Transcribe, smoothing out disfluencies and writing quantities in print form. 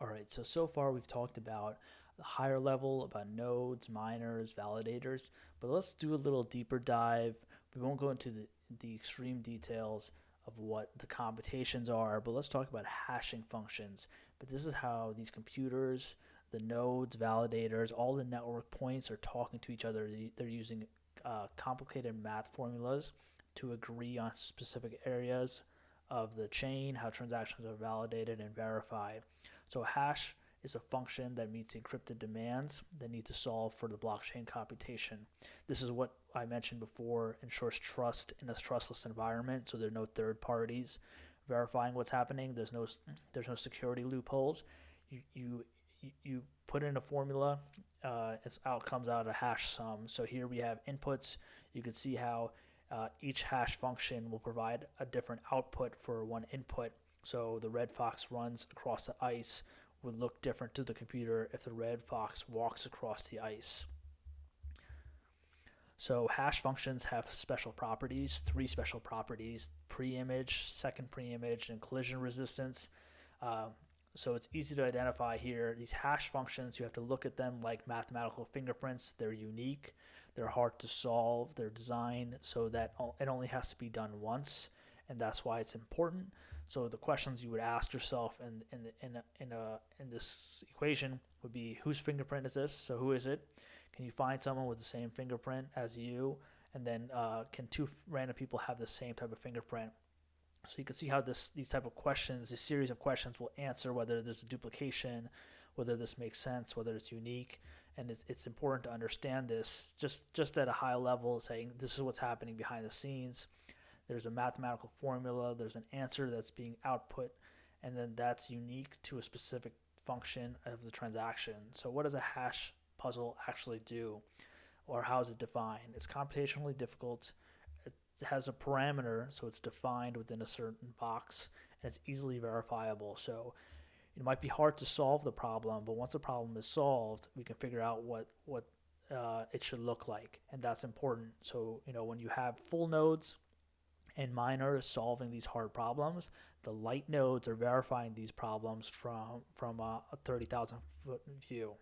All right, so far we've talked about the higher level, about nodes, miners, validators, but let's do a little deeper dive. We won't go into the extreme details of what the computations are, but let's talk about hashing functions. But this is how these computers, the nodes, validators, all the network points are talking to each other. They're using complicated math formulas to agree on specific areas of the chain, how transactions are validated and verified. So a hash is a function that meets encrypted demands that need to solve for the blockchain computation. This is what I mentioned before, ensures trust in a trustless environment, so there are no third parties verifying what's happening. There's no security loopholes. You put in a formula, its out comes out a hash sum. So here we have inputs. You can see how each hash function will provide a different output for one input. So the red fox runs across the ice would look different to the computer if the red fox walks across the ice. So hash functions have special properties, three special properties: pre-image, second pre-image, and collision resistance. Uh, so it's easy to identify here. These hash functions, you have to look at them like mathematical fingerprints. They're unique, they're hard to solve, they're designed so that it only has to be done once, and that's why it's important. So the questions you would ask yourself in this equation would be, whose fingerprint is this? So who is it? Can you find someone with the same fingerprint as you? And then can two random people have the same type of fingerprint? So you can see how these type of questions, this series of questions, will answer whether there's a duplication, whether this makes sense, whether it's unique, and it's important to understand this just at a high level, saying this is what's happening behind the scenes. There's a mathematical formula, there's an answer that's being output, and then that's unique to a specific function of the transaction. So what does a hash puzzle actually do, or how is it defined? It's computationally difficult. It has a parameter, so it's defined within a certain box, and it's easily verifiable. So it might be hard to solve the problem, but once the problem is solved, we can figure out what it should look like, and that's important. So when you have full nodes and miners solving these hard problems, the light nodes are verifying these problems from a 30,000 foot view.